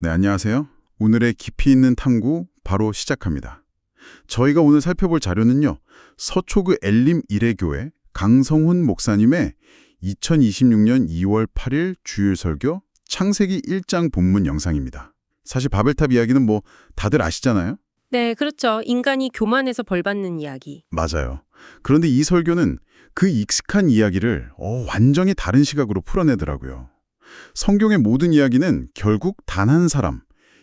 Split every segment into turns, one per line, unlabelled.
네, 안녕하세요. 오늘의 깊이 있는 탐구 바로 시작합니다. 저희가 오늘 살펴볼 자료는요. 서초구 엘림 일회교회 강성훈 목사님의 2026년 2월 8일 주일 설교 창세기 1장 본문 영상입니다. 사실 바벨탑 이야기는 뭐 다들 아시잖아요?
네, 그렇죠. 인간이 교만해서 벌받는 이야기.
맞아요. 그런데 이 설교는 그 익숙한 이야기를 완전히 다른 시각으로 풀어내더라고요. 성경의 모든 이야기는 결국 단 한 사람,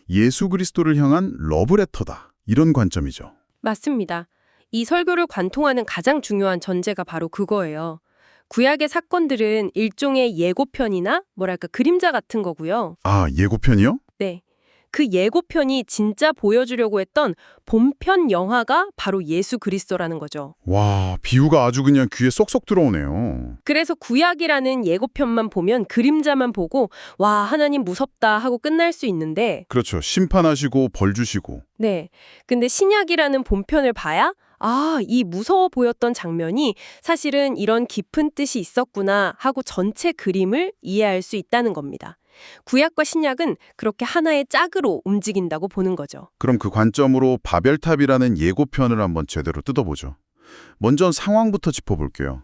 예수 그리스도를 향한 러브레터다. 이런 관점이죠.
맞습니다. 이 설교를 관통하는 가장 중요한 전제가 바로 그거예요. 구약의 사건들은 일종의 예고편이나 뭐랄까 그림자 같은 거고요.
아, 예고편이요?
네. 그 예고편이 진짜 보여주려고 했던 본편 영화가 바로 예수 그리스도라는 거죠.
와, 비유가 아주 그냥 귀에 쏙쏙 들어오네요.
그래서 구약이라는 예고편만 보면 그림자만 보고 와, 하나님 무섭다 하고 끝날 수 있는데
그렇죠. 심판하시고 벌 주시고.
네. 근데 신약이라는 본편을 봐야 아, 이 무서워 보였던 장면이 사실은 이런 깊은 뜻이 있었구나 하고 전체 그림을 이해할 수 있다는 겁니다. 구약과 신약은 그렇게 하나의 짝으로 움직인다고 보는 거죠.
그럼 그 관점으로 바벨탑이라는 예고편을 한번 제대로 뜯어보죠. 먼저 상황부터 짚어볼게요.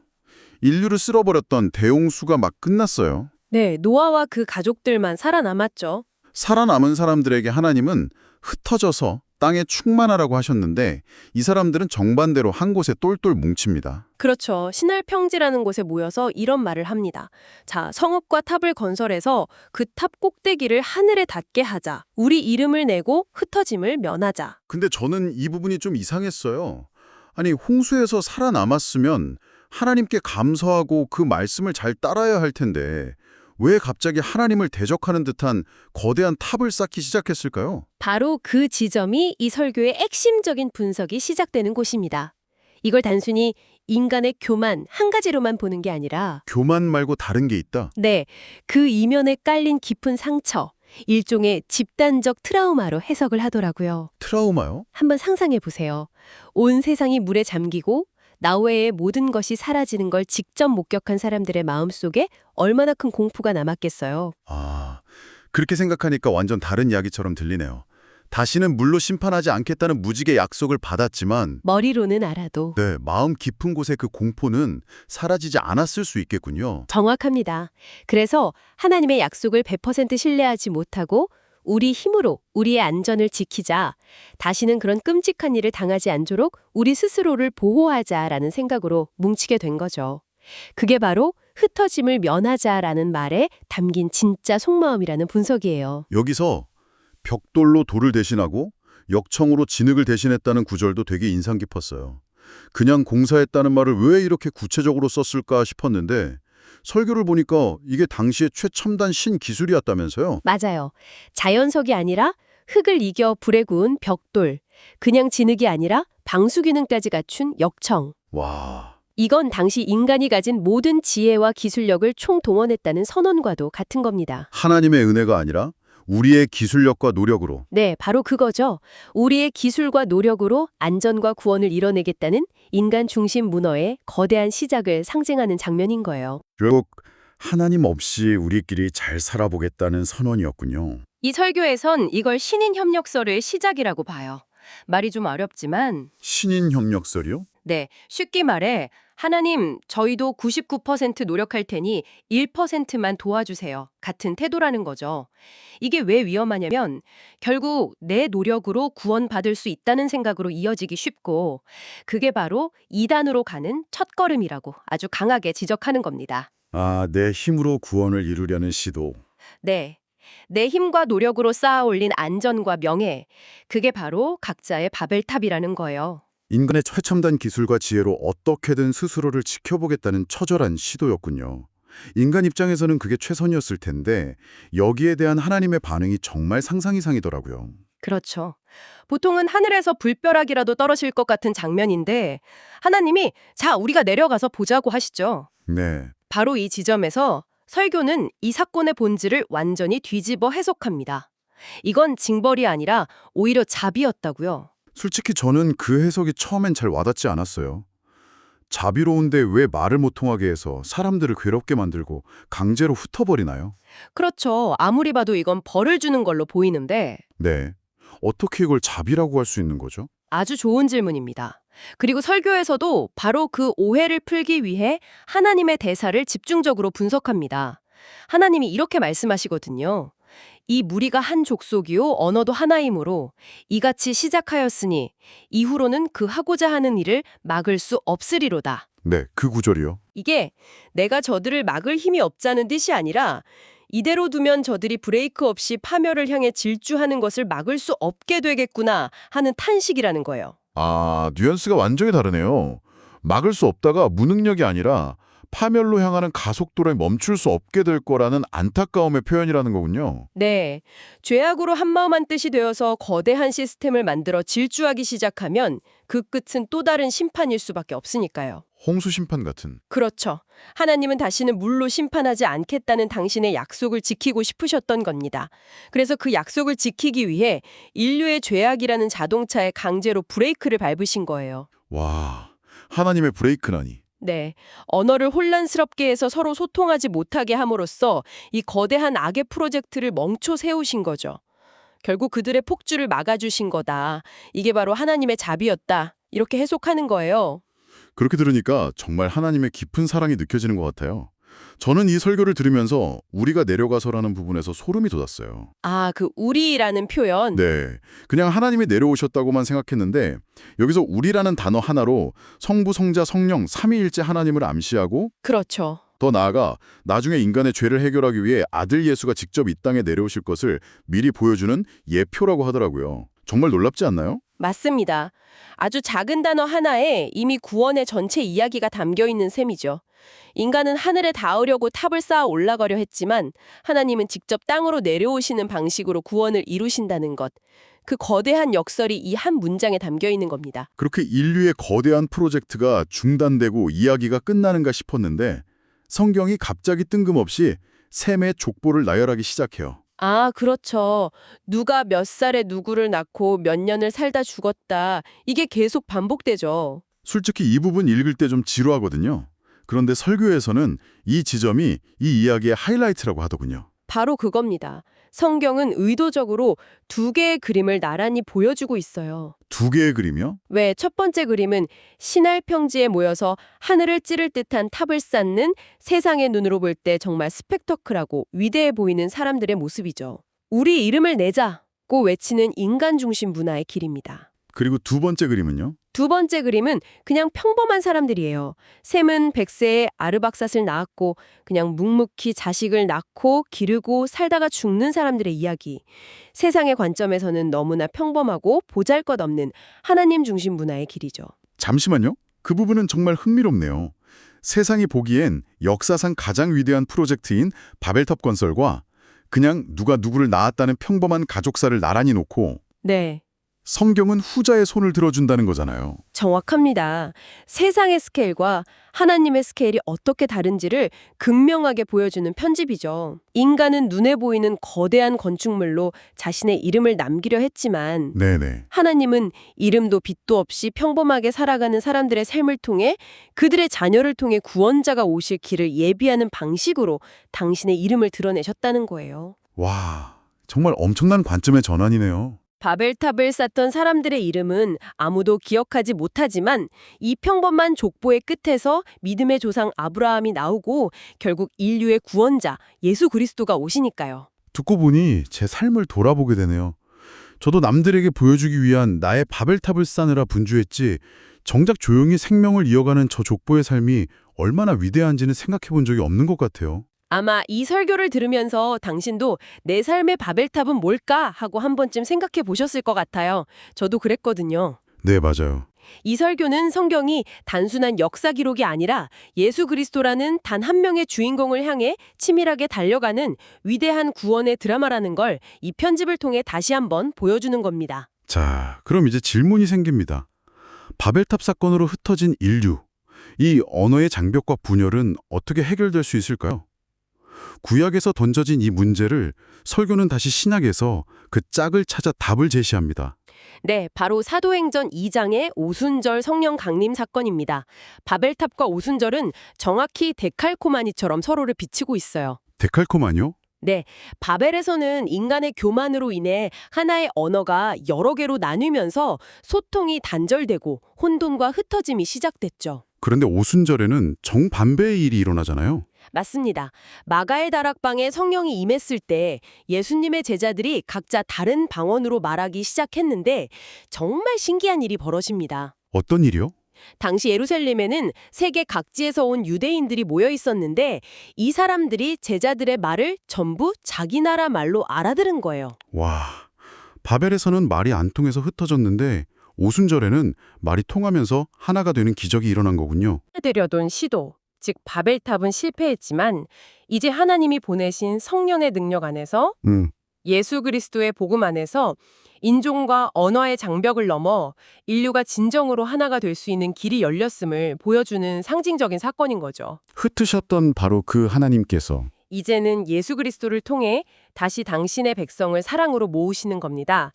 인류를 쓸어버렸던 대홍수가 막 끝났어요.
네, 노아와 그 가족들만 살아남았죠.
살아남은 사람들에게 하나님은 흩어져서 땅에 충만하라고 하셨는데 이 사람들은 정반대로 한 곳에 똘똘 뭉칩니다.
그렇죠. 신할 평지라는 곳에 모여서 이런 말을 합니다. 자, 성읍과 탑을 건설해서 그 탑 꼭대기를 하늘에 닿게 하자. 우리 이름을 내고 흩어짐을 면하자.
근데 저는 이 부분이 좀 이상했어요. 아니, 홍수에서 살아남았으면 하나님께 감사하고 그 말씀을 잘 따라야 할 텐데 왜 갑자기 하나님을 대적하는 듯한 거대한 탑을 쌓기 시작했을까요?
바로 그 지점이 이 설교의 핵심적인 분석이 시작되는 곳입니다. 이걸 단순히 인간의 교만 한 가지로만 보는 게 아니라
교만 말고 다른 게 있다.
네, 그 이면에 깔린 깊은 상처, 일종의 집단적 트라우마로 해석을 하더라고요.
트라우마요?
한번 상상해 보세요. 온 세상이 물에 잠기고 나 외의 모든 것이 사라지는 걸 직접 목격한 사람들의 마음속에 얼마나 큰 공포가 남았겠어요.
아, 그렇게 생각하니까 완전 다른 이야기처럼 들리네요. 다시는 물로 심판하지 않겠다는 무지개 약속을 받았지만
머리로는 알아도
네, 마음 깊은 곳의 그 공포는 사라지지 않았을 수 있겠군요.
정확합니다. 그래서 하나님의 약속을 100% 신뢰하지 못하고 우리 힘으로 우리의 안전을 지키자. 다시는 그런 끔찍한 일을 당하지 않도록 우리 스스로를 보호하자라는 생각으로 뭉치게 된 거죠. 그게 바로 흩어짐을 면하자라는 말에 담긴 진짜 속마음이라는 분석이에요.
여기서 벽돌로 돌을 대신하고 역청으로 진흙을 대신했다는 구절도 되게 인상 깊었어요. 그냥 공사했다는 말을 왜 이렇게 구체적으로 썼을까 싶었는데 설교를 보니까 이게 당시의 최첨단 신기술이었다면서요?
맞아요. 자연석이 아니라 흙을 이겨 불에 구운 벽돌, 그냥 진흙이 아니라 방수 기능까지 갖춘 역청.
와,
이건 당시 인간이 가진 모든 지혜와 기술력을 총동원했다는 선언과도 같은 겁니다.
하나님의 은혜가 아니라 우리의 기술력과 노력으로.
네, 바로 그거죠. 우리의 기술과 노력으로 안전과 구원을 이뤄내겠다는 인간 중심 문화의 거대한 시작을 상징하는 장면인 거예요.
결국 하나님 없이 우리끼리 잘 살아보겠다는 선언이었군요.
이 설교에선 이걸 신인 협력설의 시작이라고 봐요. 말이 좀 어렵지만
신인 협력설이요?
네, 쉽게 말해 하나님, 저희도 99% 노력할 테니 1%만 도와주세요. 같은 태도라는 거죠. 이게 왜 위험하냐면 결국 내 노력으로 구원받을 수 있다는 생각으로 이어지기 쉽고 그게 바로 이단으로 가는 첫걸음이라고 아주 강하게 지적하는 겁니다.
아, 내 힘으로 구원을 이루려는 시도.
네. 내 힘과 노력으로 쌓아 올린 안전과 명예, 그게 바로 각자의 바벨탑이라는 거예요.
인간의 최첨단 기술과 지혜로 어떻게든 스스로를 지켜보겠다는 처절한 시도였군요. 인간 입장에서는 그게 최선이었을 텐데 여기에 대한 하나님의 반응이 정말 상상 이상이더라고요.
그렇죠. 보통은 하늘에서 불벼락이라도 떨어질 것 같은 장면인데 하나님이 자, 우리가 내려가서 보자고 하시죠.
네.
바로 이 지점에서 설교는 이 사건의 본질을 완전히 뒤집어 해석합니다. 이건 징벌이 아니라 오히려 자비였다고요.
솔직히 저는 그 해석이 처음엔 잘 와닿지 않았어요. 자비로운데 왜 말을 못 통하게 해서 사람들을 괴롭게 만들고 강제로 흩어버리나요?
그렇죠. 아무리 봐도 이건 벌을 주는 걸로 보이는데
네. 어떻게 이걸 자비라고 할 수 있는 거죠?
아주 좋은 질문입니다. 그리고 설교에서도 바로 그 오해를 풀기 위해 하나님의 대사를 집중적으로 분석합니다. 하나님이 이렇게 말씀하시거든요. 이 무리가 한 족속이요 언어도 하나이므로 이같이 시작하였으니 이후로는 그 하고자 하는 일을 막을 수 없으리로다.
네, 그 구절이요.
이게 내가 저들을 막을 힘이 없자는 뜻이 아니라 이대로 두면 저들이 브레이크 없이 파멸을 향해 질주하는 것을 막을 수 없게 되겠구나 하는 탄식이라는 거예요.
아, 뉘앙스가 완전히 다르네요. 막을 수 없다가 무능력이 아니라 파멸로 향하는 가속도를 멈출 수 없게 될 거라는 안타까움의 표현이라는 거군요.
네. 죄악으로 한마음한 뜻이 되어서 거대한 시스템을 만들어 질주하기 시작하면 그 끝은 또 다른 심판일 수밖에 없으니까요.
홍수 심판 같은.
그렇죠. 하나님은 다시는 물로 심판하지 않겠다는 당신의 약속을 지키고 싶으셨던 겁니다. 그래서 그 약속을 지키기 위해 인류의 죄악이라는 자동차에 강제로 브레이크를 밟으신 거예요.
와, 하나님의 브레이크라니.
네. 언어를 혼란스럽게 해서 서로 소통하지 못하게 함으로써 이 거대한 악의 프로젝트를 멈춰 세우신 거죠. 결국 그들의 폭주를 막아주신 거다. 이게 바로 하나님의 자비였다. 이렇게 해석하는 거예요.
그렇게 들으니까 정말 하나님의 깊은 사랑이 느껴지는 것 같아요. 저는 이 설교를 들으면서 우리가 내려가서라는 부분에서 소름이 돋았어요.
아, 그 우리라는 표현.
네, 그냥 하나님이 내려오셨다고만 생각했는데 여기서 우리라는 단어 하나로 성부, 성자, 성령, 삼위일체 하나님을 암시하고
그렇죠.
더 나아가 나중에 인간의 죄를 해결하기 위해 아들 예수가 직접 이 땅에 내려오실 것을 미리 보여주는 예표라고 하더라고요. 정말 놀랍지 않나요?
맞습니다. 아주 작은 단어 하나에 이미 구원의 전체 이야기가 담겨 있는 셈이죠. 인간은 하늘에 닿으려고 탑을 쌓아 올라가려 했지만 하나님은 직접 땅으로 내려오시는 방식으로 구원을 이루신다는 것. 그 거대한 역설이 이 한 문장에 담겨 있는 겁니다.
그렇게 인류의 거대한 프로젝트가 중단되고 이야기가 끝나는가 싶었는데 성경이 갑자기 뜬금없이 셈의 족보를 나열하기 시작해요.
아, 그렇죠. 누가 몇 살에 누구를 낳고 몇 년을 살다 죽었다. 이게 계속 반복되죠.
솔직히 이 부분 읽을 때 좀 지루하거든요. 그런데 설교에서는 이 지점이 이 이야기의 하이라이트라고 하더군요.
바로 그겁니다. 성경은 의도적으로 두 개의 그림을 나란히 보여주고 있어요.
두 개의 그림이요?
왜 첫 번째 그림은 신할 평지에 모여서 하늘을 찌를 듯한 탑을 쌓는 세상의 눈으로 볼 때 정말 스펙터클하고 위대해 보이는 사람들의 모습이죠. 우리 이름을 내자고 외치는 인간 중심 문화의 길입니다.
그리고 두 번째 그림은요?
두 번째 그림은 그냥 평범한 사람들이에요. 셈은 100세에 아르박삿을 낳았고 그냥 묵묵히 자식을 낳고 기르고 살다가 죽는 사람들의 이야기. 세상의 관점에서는 너무나 평범하고 보잘것없는 하나님 중심 문화의 길이죠.
잠시만요. 그 부분은 정말 흥미롭네요. 세상이 보기엔 역사상 가장 위대한 프로젝트인 바벨탑 건설과 그냥 누가 누구를 낳았다는 평범한 가족사를 나란히 놓고
네.
성경은 후자의 손을 들어준다는 거잖아요.
정확합니다. 세상의 스케일과 하나님의 스케일이 어떻게 다른지를 극명하게 보여주는 편집이죠. 인간은 눈에 보이는 거대한 건축물로 자신의 이름을 남기려 했지만
네네.
하나님은 이름도 빛도 없이 평범하게 살아가는 사람들의 삶을 통해 그들의 자녀를 통해 구원자가 오실 길을 예비하는 방식으로 당신의 이름을 드러내셨다는 거예요.
와, 정말 엄청난 관점의 전환이네요.
바벨탑을 쌓던 사람들의 이름은 아무도 기억하지 못하지만 이 평범한 족보의 끝에서 믿음의 조상 아브라함이 나오고 결국 인류의 구원자 예수 그리스도가 오시니까요.
듣고 보니 제 삶을 돌아보게 되네요. 저도 남들에게 보여주기 위한 나의 바벨탑을 쌓느라 분주했지 정작 조용히 생명을 이어가는 저 족보의 삶이 얼마나 위대한지는 생각해 본 적이 없는 것 같아요.
아마 이 설교를 들으면서 당신도 내 삶의 바벨탑은 뭘까 하고 한 번쯤 생각해 보셨을 것 같아요. 저도 그랬거든요.
네, 맞아요.
이 설교는 성경이 단순한 역사 기록이 아니라 예수 그리스도라는 단 한 명의 주인공을 향해 치밀하게 달려가는 위대한 구원의 드라마라는 걸 이 편집을 통해 다시 한번 보여주는 겁니다.
자, 그럼 이제 질문이 생깁니다. 바벨탑 사건으로 흩어진 인류, 이 언어의 장벽과 분열은 어떻게 해결될 수 있을까요? 구약에서 던져진 이 문제를 설교는 다시 신약에서 그 짝을 찾아 답을 제시합니다.
네, 바로 사도행전 2장의 오순절 성령 강림 사건입니다. 바벨탑과 오순절은 정확히 데칼코마니처럼 서로를 비치고 있어요.
데칼코마니요?
네, 바벨에서는 인간의 교만으로 인해 하나의 언어가 여러 개로 나뉘면서 소통이 단절되고 혼돈과 흩어짐이 시작됐죠.
그런데 오순절에는 정반대의 일이 일어나잖아요.
맞습니다. 마가의 다락방에 성령이 임했을 때 예수님의 제자들이 각자 다른 방언으로 말하기 시작했는데 정말 신기한 일이 벌어집니다.
어떤 일이요?
당시 예루살렘에는 세계 각지에서 온 유대인들이 모여 있었는데 이 사람들이 제자들의 말을 전부 자기 나라 말로 알아들은 거예요.
와, 바벨에서는 말이 안 통해서 흩어졌는데 오순절에는 말이 통하면서 하나가 되는 기적이 일어난 거군요.
되려던 시도, 즉 바벨탑은 실패했지만 이제 하나님이 보내신 성령의 능력 안에서 예수 그리스도의 복음 안에서 인종과 언어의 장벽을 넘어 인류가 진정으로 하나가 될 수 있는 길이 열렸음을 보여주는 상징적인 사건인 거죠.
흩으셨던 바로 그 하나님께서
이제는 예수 그리스도를 통해 다시 당신의 백성을 사랑으로 모으시는 겁니다.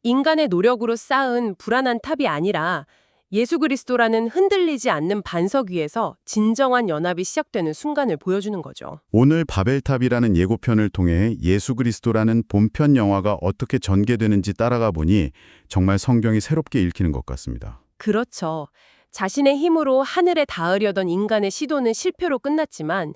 인간의 노력으로 쌓은 불안한 탑이 아니라 예수 그리스도라는 흔들리지 않는 반석 위에서 진정한 연합이 시작되는 순간을 보여주는 거죠.
오늘 바벨탑이라는 예고편을 통해 예수 그리스도라는 본편 영화가 어떻게 전개되는지 따라가 보니 정말 성경이 새롭게 읽히는 것 같습니다.
그렇죠. 자신의 힘으로 하늘에 닿으려던 인간의 시도는 실패로 끝났지만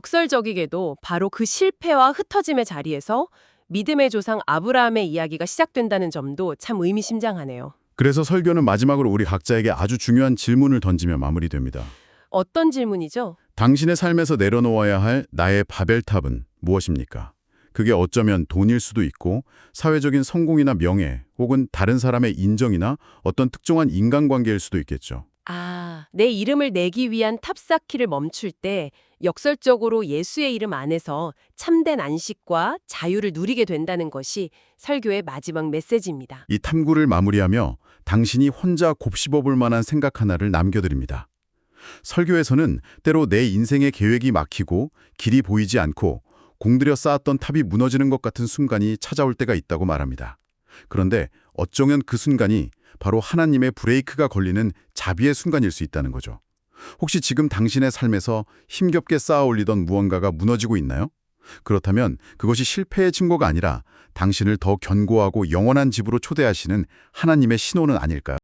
역설적이게도 바로 그 실패와 흩어짐의 자리에서 믿음의 조상 아브라함의 이야기가 시작된다는 점도 참 의미심장하네요.
그래서 설교는 마지막으로 우리 각자에게 아주 중요한 질문을 던지며 마무리됩니다.
어떤 질문이죠?
당신의 삶에서 내려놓아야 할 나의 바벨탑은 무엇입니까? 그게 어쩌면 돈일 수도 있고 사회적인 성공이나 명예 혹은 다른 사람의 인정이나 어떤 특정한 인간관계일 수도 있겠죠.
내 이름을 내기 위한 탑쌓기를 멈출 때 역설적으로 예수의 이름 안에서 참된 안식과 자유를 누리게 된다는 것이 설교의 마지막 메시지입니다.
이 탐구를 마무리하며 당신이 혼자 곱씹어볼 만한 생각 하나를 남겨드립니다. 설교에서는 때로 내 인생의 계획이 막히고 길이 보이지 않고 공들여 쌓았던 탑이 무너지는 것 같은 순간이 찾아올 때가 있다고 말합니다. 그런데 어쩌면 그 순간이 바로 하나님의 브레이크가 걸리는 자비의 순간일 수 있다는 거죠. 혹시 지금 당신의 삶에서 힘겹게 쌓아 올리던 무언가가 무너지고 있나요? 그렇다면 그것이 실패의 증거가 아니라 당신을 더 견고하고 영원한 집으로 초대하시는 하나님의 신호는 아닐까요?